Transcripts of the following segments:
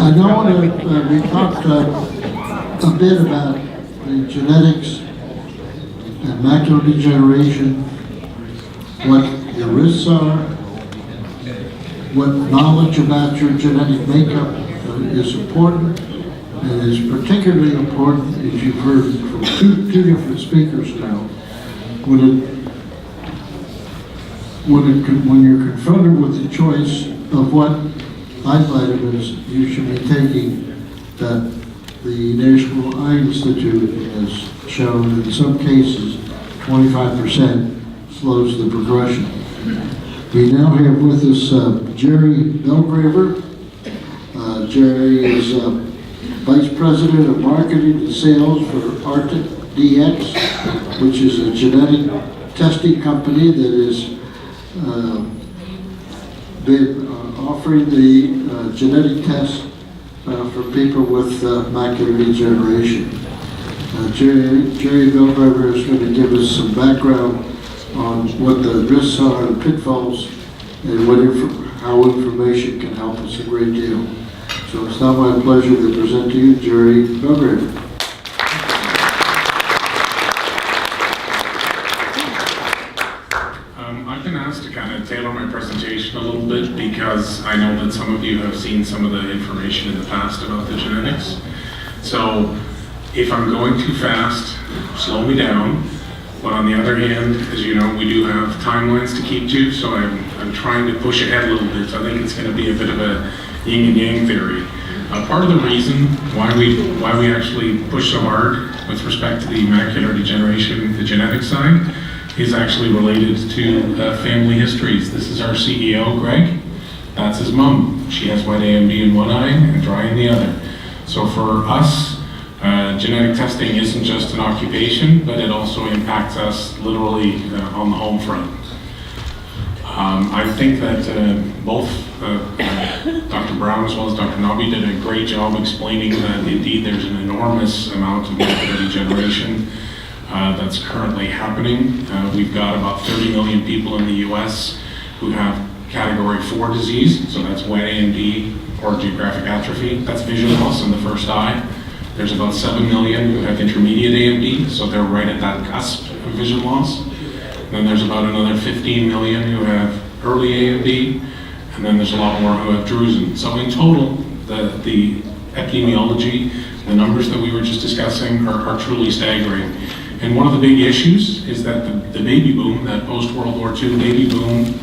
I know we talked a bit about the genetics and macular degeneration, what the risks are, what knowledge about your genetic makeup is important, and is particularly important, as you've heard from two different speakers now, when you're confronted with the choice of what eye vitamins you should be taking, that the National Eye Institute has shown in some cases 25% slows the progression. We now have with us Jerry Belgraver. Jerry is Vice President of Marketing and Sales for Arctic DX, which is a genetic testing company that is been offering the genetic test for people with macular degeneration. Jerry Belgraver is going to give us some background on what the risks are and pitfalls and how information can help us a great deal. So it's now my pleasure to present to you Jerry Belgraver. I've been asked to kind of tailor my presentation a little bit because I know that some of you have seen some of the information in the past about the genetics. So if I'm going too fast, slow me down. But on the other hand, as you know, we do have timelines to keep to, so I'm trying to push ahead a little bit. So I think it's going to be a bit of a yin and yang theory. Part of the reason why we actually push so hard with respect to the macular degeneration, the genetic side, is actually related to family histories. This is our CEO, Greg. That's his mom. She has wet A.M.D. in one eye and dry in the other. So for us, genetic testing isn't just an occupation, but it also impacts us literally on the home front. I think that both Dr. Brown as well as Dr. Nobby did a great job explaining that indeed there's an enormous amount of macular degeneration that's currently happening. We've got about 30 million people in the US who have category 4 disease, so that's wet A.M.D. or geographic atrophy. That's vision loss in the first eye. There's about 7 million who have intermediate A.M.D., so they're right at that cusp of vision loss. Then there's about another 15 million who have early A.M.D., and then there's a lot more who have drusen. So in total, the epidemiology, the numbers that we were just discussing are truly staggering. And one of the big issues is that the baby boom, that post-World War II baby boom,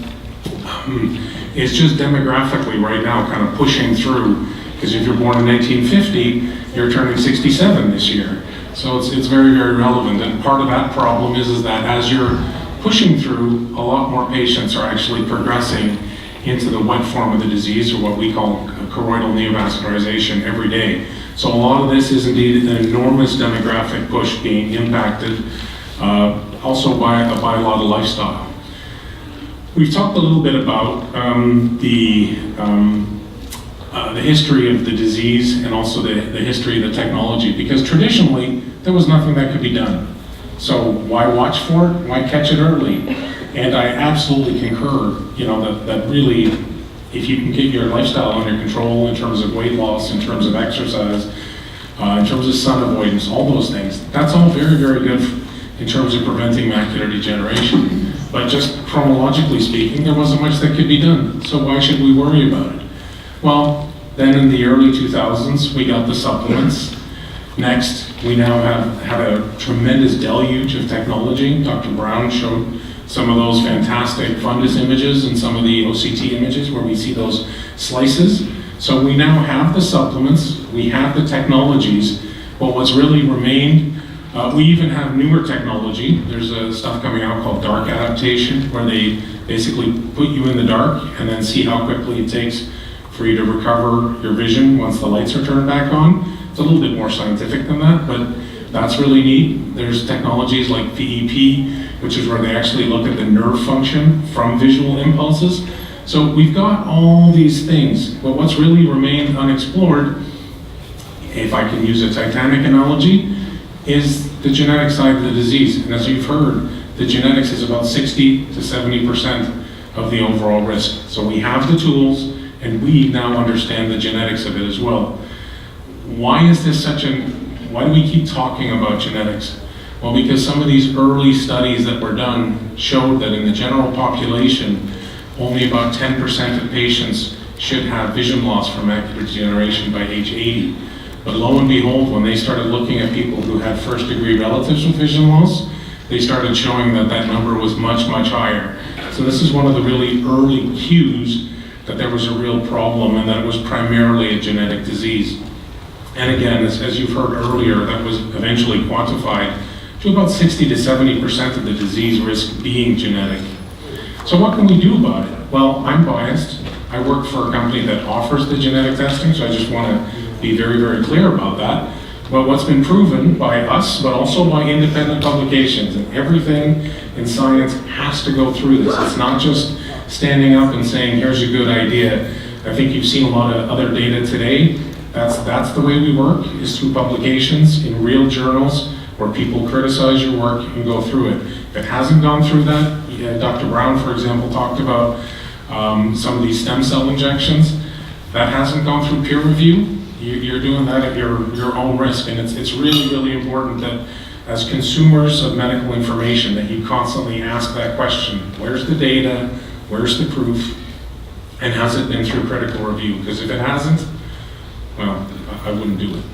is just demographically right now kind of pushing through. Because if you're born in 1950, you're turning 67 this year. So it's very, very relevant. And part of that problem is that as you're pushing through, a lot more patients are actually progressing into the wet form of the disease, or what we call choroidal neovascularization, every day. So a lot of this is indeed an enormous demographic push being impacted, also by a lot of lifestyle. We've talked a little bit about the history of the disease and also the history of the technology, because traditionally there was nothing that could be done. So why watch for it? Why catch it early? And I absolutely concur, that really, if you can get your lifestyle under control in terms of weight loss, in terms of exercise, in terms of sun avoidance, all those things, that's all very, very good in terms of preventing macular degeneration. But just chronologically speaking, there wasn't much that could be done. So why should we worry about it? Well, then in the early 2000s, we got the supplements. Next, we now have had a tremendous deluge of technology. Dr. Brown showed some of those fantastic fundus images and some of the OCT images where we see those slices. So we now have the supplements, we have the technologies, but what's really remained, we even have newer technology. There's stuff coming out called dark adaptation, where they basically put you in the dark and then see how quickly it takes for you to recover your vision once the lights are turned back on. It's a little bit more scientific than that, but that's really neat. There's technologies like PEP, which is where they actually look at the nerve function from visual impulses. So we've got all these things, but what's really remained unexplored, if I can use a Titanic analogy, is the genetic side of the disease. And as you've heard, the genetics is about 60 to 70% of the overall risk. So we have the tools, And we now understand the genetics of it as well. Why is this why do we keep talking about genetics? Well, because some of these early studies that were done showed that in the general population, only about 10% of patients should have vision loss from macular degeneration by age 80. But lo and behold, when they started looking at people who had first-degree relatives with vision loss, they started showing that that number was much, much higher. So this is one of the really early cues that there was a real problem and that it was primarily a genetic disease. And again, as you've heard earlier, that was eventually quantified to about 60 to 70% of the disease risk being genetic. So what can we do about it? Well, I'm biased. I work for a company that offers the genetic testing, so I just want to be very, very clear about that. But what's been proven by us, but also by independent publications, and everything in science has to go through this. It's not just standing up and saying, here's a good idea. I think you've seen a lot of other data today. That's the way we work, is through publications in real journals where people criticize your work and go through it. If it hasn't gone through that, Dr. Brown, for example, talked about some of these stem cell injections. That hasn't gone through peer review. You're doing that at your own risk, and it's really, really important that as consumers of medical information that you constantly ask that question: where's the data, where's the proof, and has it been through critical review? Because if it hasn't, well, I wouldn't do it.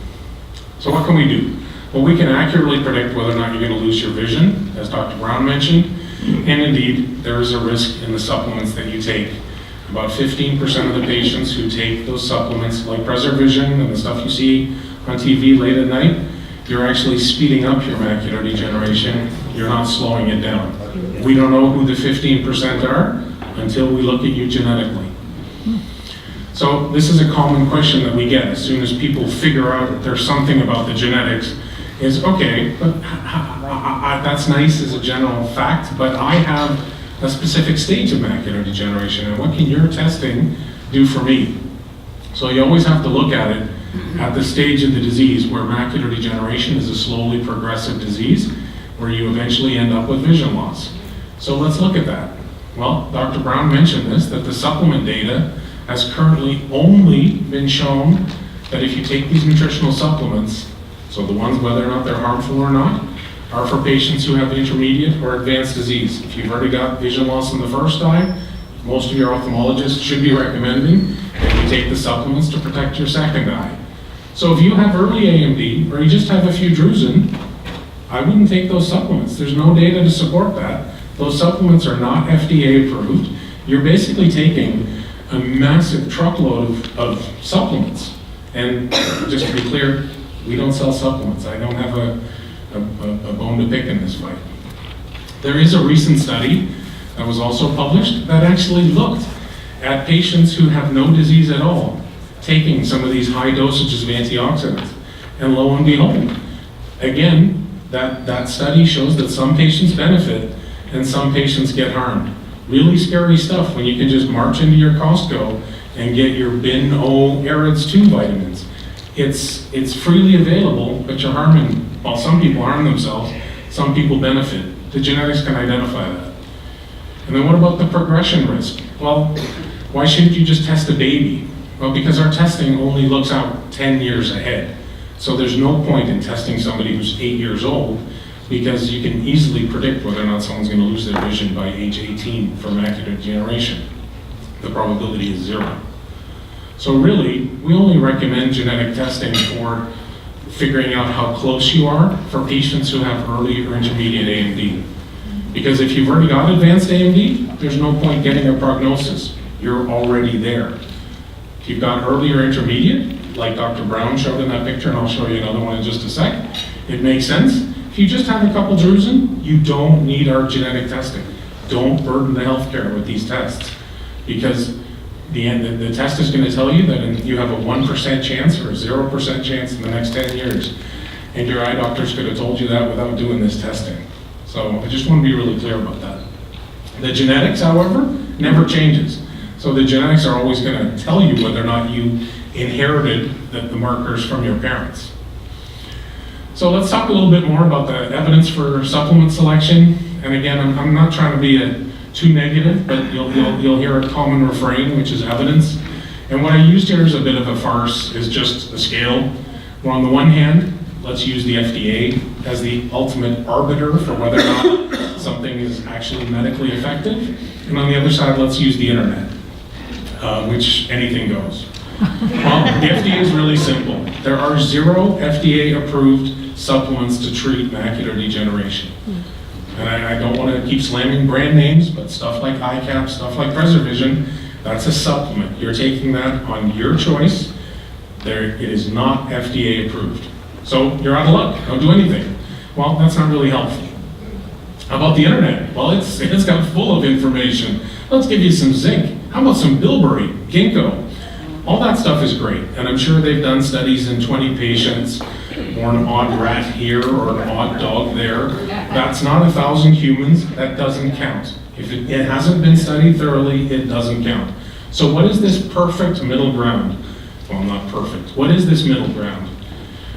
So what can we do? Well, we can accurately predict whether or not you're going to lose your vision, as Dr. Brown mentioned, and indeed, there is a risk in the supplements that you take. About 15% of the patients who take those supplements, like PreserVision and the stuff you see on TV late at night, you're actually speeding up your macular degeneration. You're not slowing it down. We don't know who the 15% are until we look at you genetically. So this is a common question that we get as soon as people figure out that there's something about the genetics, is, okay, but that's nice as a general fact, but I have a specific stage of macular degeneration, and what can your testing do for me? So you always have to look at it at the stage of the disease where macular degeneration is a slowly progressive disease where you eventually end up with vision loss. So let's look at that. Well, Dr. Brown mentioned this, that the supplement data has currently only been shown that if you take these nutritional supplements, so the ones whether or not they're harmful or not, are for patients who have intermediate or advanced disease. If you've already got vision loss in the first eye, most of your ophthalmologists should be recommending that you take the supplements to protect your second eye. So if you have early A.M.D. or you just have a few drusen, I wouldn't take those supplements. There's no data to support that. Those supplements are not FDA approved. You're basically taking a massive truckload of supplements. And just to be clear, we don't sell supplements. I don't have a bone to pick in this fight. There is a recent study that was also published that actually looked at patients who have no disease at all, taking some of these high dosages of antioxidants. And lo and behold, again, that study shows that some patients benefit and some patients get harmed. Really scary stuff when you can just march into your Costco and get your Bin O Arids 2 vitamins. It's freely available, but you're harming, well, some people harm themselves, some people benefit. The genetics can identify that. And then what about the progression risk? Well, why shouldn't you just test a baby? Well, because our testing only looks out 10 years ahead. So there's no point in testing somebody who's 8 years old, because you can easily predict whether or not someone's going to lose their vision by age 18 for macular degeneration. The probability is 0. So really, we only recommend genetic testing for figuring out how close you are for patients who have early or intermediate A.M.D. Because if you've already got advanced A.M.D., there's no point getting a prognosis. You're already there. If you've got early or intermediate, like Dr. Brown showed in that picture, and I'll show you another one in just a sec, it makes sense. If you just have a couple drusen, you don't need our genetic testing. Don't burden the healthcare with these tests, because the test is going to tell you that you have a 1% chance or a 0% chance in the next 10 years. And your eye doctors could have told you that without doing this testing. So I just want to be really clear about that. The genetics, however, never changes. So the genetics are always going to tell you whether or not you inherited the markers from your parents. So let's talk a little bit more about the evidence for supplement selection. And again, I'm not trying to be too negative, but you'll hear a common refrain, which is evidence. And what I used here is a bit of a farce, is just a scale. Where on the one hand, let's use the FDA as the ultimate arbiter for whether or not something is actually medically effective. And on the other side, let's use the internet, which anything goes. Well, the FDA is really simple. There are 0 FDA-approved supplements to treat macular degeneration. And I don't want to keep slamming brand names, but stuff like iCap, stuff like Preservision, that's a supplement. You're taking that on your choice. It is not FDA approved. So you're out of luck. Don't do anything. Well, that's not really helpful. How about the internet? Well, it's got full of information. Let's give you some zinc. How about some bilberry, ginkgo? All that stuff is great. And I'm sure they've done studies in 20 patients, or an odd rat here, or an odd dog there. That's not 1,000 humans. That doesn't count. If it hasn't been studied thoroughly, it doesn't count. So what is this perfect middle ground? Well, not perfect. What is this middle ground?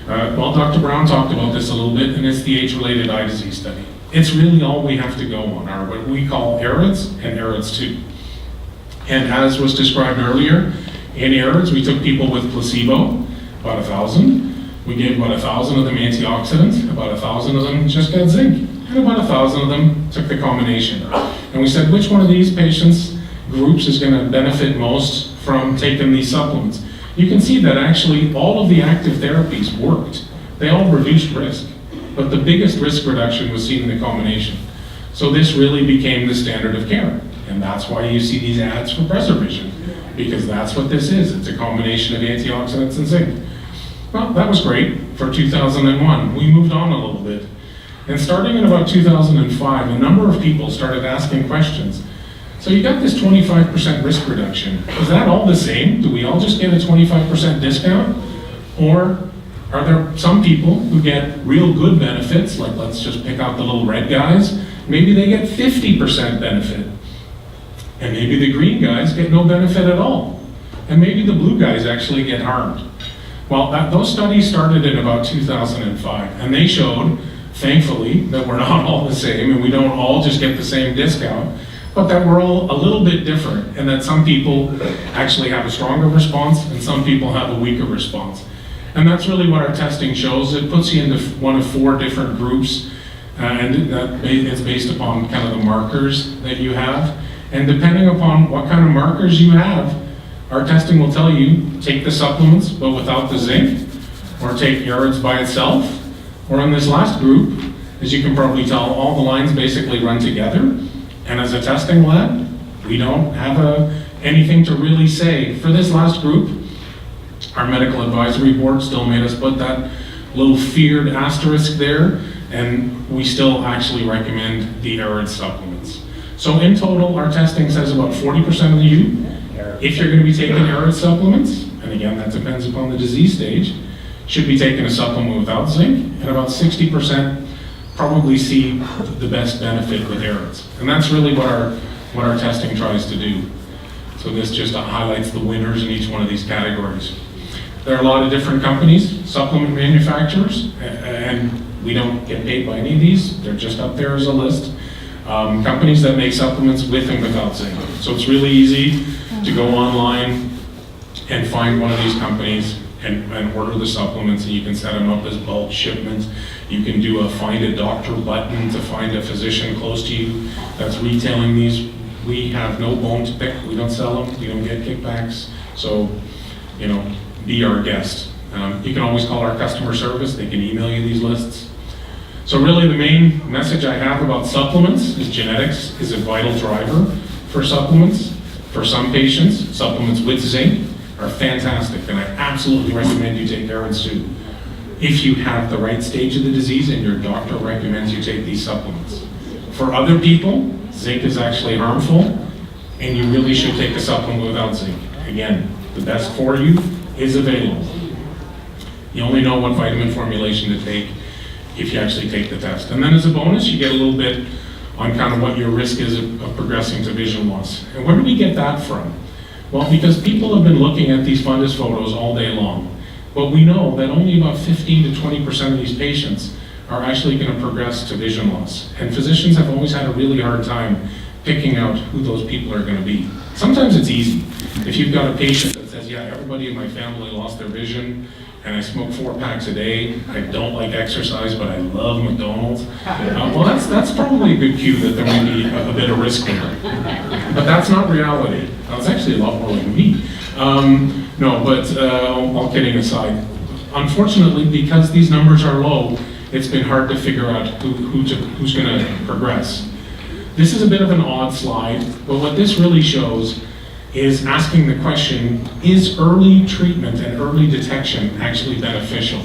Well, Dr. Brown talked about this a little bit, and it's the age-related eye disease study. It's really all we have to go on, are what we call ARIDS and ARIDS 2. And as was described earlier, in ARIDS, we took people with placebo, about 1,000. We gave about 1,000 of them antioxidants, about 1,000 of them just got zinc, and about 1,000 of them took the combination. And we said, which one of these patients groups is going to benefit most from taking these supplements? You can see that actually all of the active therapies worked. They all reduced risk, but the biggest risk reduction was seen in the combination. So this really became the standard of care, and that's why you see these ads for Preservision, because that's what this is. It's a combination of antioxidants and zinc. Well, that was great for 2001. We moved on a little bit, and starting in about 2005, a number of people started asking questions. So you got this 25% risk reduction. Is that all the same? Do we all just get a 25% discount? Or are there some people who get real good benefits, like let's just pick out the little red guys, maybe they get 50% benefit. And maybe the green guys get no benefit at all. And maybe the blue guys actually get harmed. Well, those studies started in about 2005, and they showed, thankfully, that we're not all the same, and we don't all just get the same discount, but that we're all a little bit different, and that some people actually have a stronger response and some people have a weaker response. And that's really what our testing shows. It puts you into one of 4 different groups, and it's based upon kind of the markers that you have. And depending upon what kind of markers you have, our testing will tell you, take the supplements but without the zinc, or take ARIDS by itself, or in this last group, as you can probably tell, all the lines basically run together. And as a testing lab, we don't have anything to really say. For this last group, our medical advisory board still made us put that little feared asterisk there, and we still actually recommend the ARID supplements. So in total, our testing says about 40% of you, if you're going to be taking ARID supplements, and again, that depends upon the disease stage, should be taking a supplement without zinc, and about 60% probably see the best benefit with ARIDS. And that's really what our testing tries to do. So this just highlights the winners in each one of these categories. There are a lot of different companies, supplement manufacturers, and we don't get paid by any of these. They're just up there as a list. Companies that make supplements with and without zinc. So it's really easy to go online and find one of these companies and order the supplements, and you can set them up as bulk shipments. You can do a find a doctor button to find a physician close to you that's retailing these. We have no bone to pick. We don't sell them. We don't get kickbacks. So, be our guest. You can always call our customer service. They can email you these lists. So really the main message I have about supplements is genetics is a vital driver for supplements. For some patients, supplements with zinc are fantastic, and I absolutely recommend you take ARIDS too. If you have the right stage of the disease and your doctor recommends you take these supplements. For other people, zinc is actually harmful, and you really should take a supplement without zinc. Again, the best for you is available. You only know what vitamin formulation to take if you actually take the test. And then as a bonus, you get a little bit on kind of what your risk is of progressing to vision loss. And where do we get that from? Well, because people have been looking at these fundus photos all day long. But we know that only about 15 to 20% of these patients are actually going to progress to vision loss. And physicians have always had a really hard time picking out who those people are going to be. Sometimes it's easy. If you've got a patient that says, says, yeah, everybody in my family lost their vision, and I smoke 4 packs a day. I don't like exercise, but I love McDonald's. Well, that's probably a good cue that there may be a bit of risk there. But that's not reality. That's actually a lot more like me. No, but all kidding aside, unfortunately, because these numbers are low, it's been hard to figure out who's going to progress. This is a bit of an odd slide, but what this really shows is asking the question, is early treatment and early detection actually beneficial?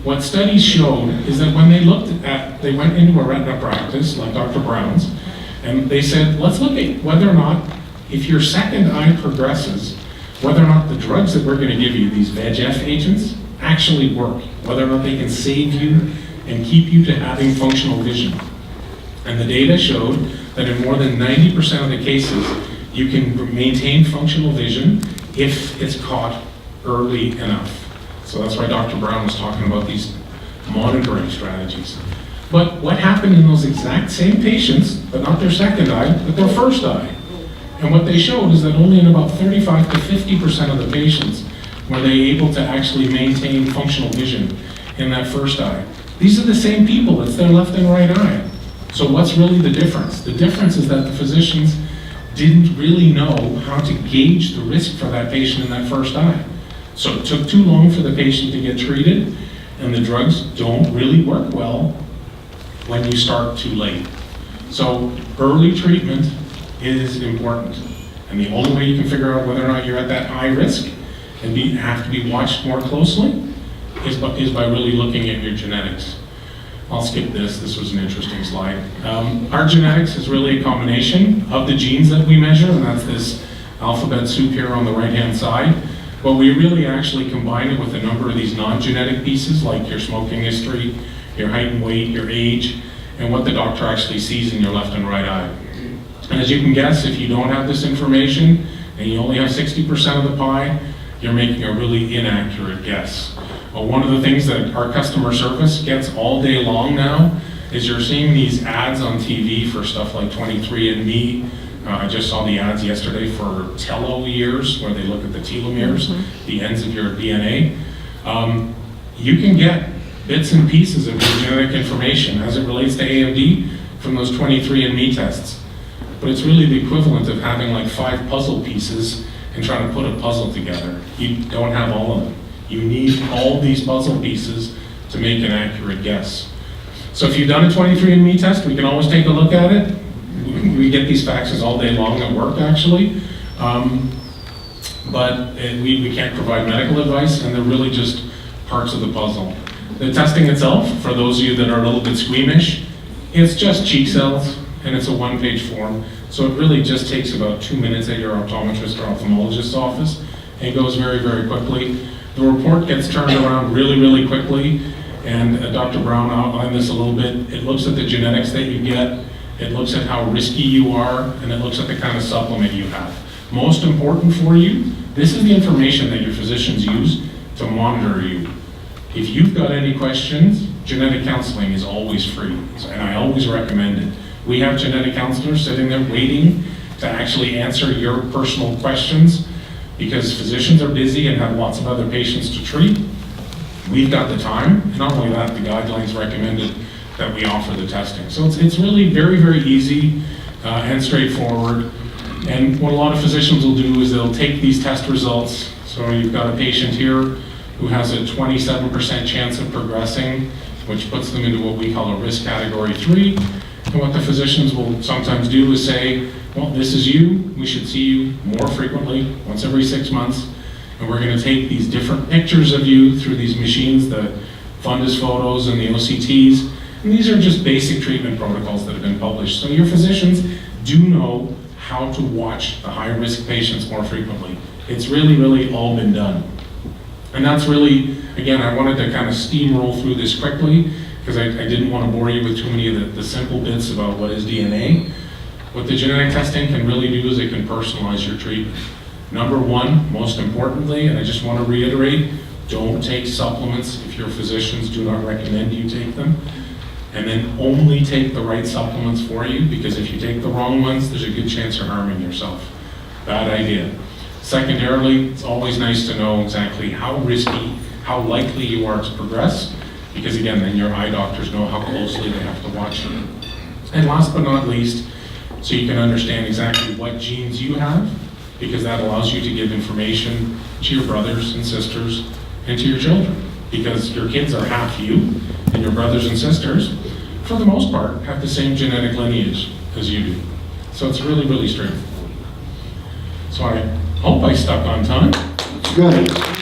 What studies showed is that when they went into a retina practice, like Dr. Brown's, and they said, let's look at whether or not, if your second eye progresses, whether or not the drugs that we're going to give you, these VEGF agents, actually work, whether or not they can save you and keep you to having functional vision. And the data showed that in more than 90% of the cases, you can maintain functional vision if it's caught early enough. So that's why Dr. Brown was talking about these monitoring strategies. But what happened in those exact same patients, but not their second eye, but their first eye? And what they showed is that only in about 35 to 50% of the patients were they able to actually maintain functional vision in that first eye. These are the same people, it's their left and right eye. So what's really the difference? The difference is that the physicians didn't really know how to gauge the risk for that patient in that first eye. So it took too long for the patient to get treated, and the drugs don't really work well when you start too late. So early treatment is important. And the only way you can figure out whether or not you're at that high risk and have to be watched more closely is by really looking at your genetics. I'll skip this. This was an interesting slide. Our genetics is really a combination of the genes that we measure, and that's this alphabet soup here on the right-hand side. But we really actually combine it with a number of these non-genetic pieces, like your smoking history, your height and weight, your age, and what the doctor actually sees in your left and right eye. And as you can guess, if you don't have this information, and you only have 60% of the pie, you're making a really inaccurate guess. Well, one of the things that our customer service gets all day long now is you're seeing these ads on TV for stuff like 23andMe. I just saw the ads yesterday for telo years, where they look at the telomeres, the ends of your DNA. You can get bits and pieces of your genetic information as it relates to A.M.D. from those 23andMe tests. But it's really the equivalent of having like 5 puzzle pieces and trying to put a puzzle together. You don't have all of them. You need all these puzzle pieces to make an accurate guess. So if you've done a 23andMe test, we can always take a look at it. We get these faxes all day long at work, actually. But we can't provide medical advice, and they're really just parts of the puzzle. The testing itself, for those of you that are a little bit squeamish, it's just cheek cells, and it's a 1-page form. So it really just takes about 2 minutes at your optometrist or ophthalmologist's office, and it goes very, very quickly. The report gets turned around really, really quickly, and Dr. Brown outlined this a little bit. It looks at the genetics that you get, it looks at how risky you are, and it looks at the kind of supplement you have. Most important for you, this is the information that your physicians use to monitor you. If you've got any questions, genetic counseling is always free, and I always recommend it. We have genetic counselors sitting there waiting to actually answer your personal questions, because physicians are busy and have lots of other patients to treat. We've got the time, and not only that, the guidelines recommended that we offer the testing. So it's really very, very easy and straightforward. And what a lot of physicians will do is they'll take these test results. So you've got a patient here who has a 27% chance of progressing, which puts them into what we call a risk category 3. And what the physicians will sometimes do is say, well, this is you, we should see you more frequently, once every 6 months, and we're going to take these different pictures of you through these machines, the fundus photos and the OCTs, and these are just basic treatment protocols that have been published. So your physicians do know how to watch the high-risk patients more frequently. It's really, really all been done. And that's really, again, I wanted to kind of steamroll through this quickly, because I didn't want to bore you with too many of the simple bits about what is DNA. What the genetic testing can really do is it can personalize your treatment. Number one, most importantly, and I just want to reiterate, don't take supplements if your physicians do not recommend you take them. And then only take the right supplements for you, because if you take the wrong ones, there's a good chance you're harming yourself. Bad idea. Secondarily, it's always nice to know exactly how risky, how likely you are to progress, because again, then your eye doctors know how closely they have to watch you. And last but not least, so you can understand exactly what genes you have, because that allows you to give information to your brothers and sisters and to your children. Because your kids are half you, and your brothers and sisters, for the most part, have the same genetic lineage as you do. So it's really, really straightforward. So I hope I stuck on time. It's good.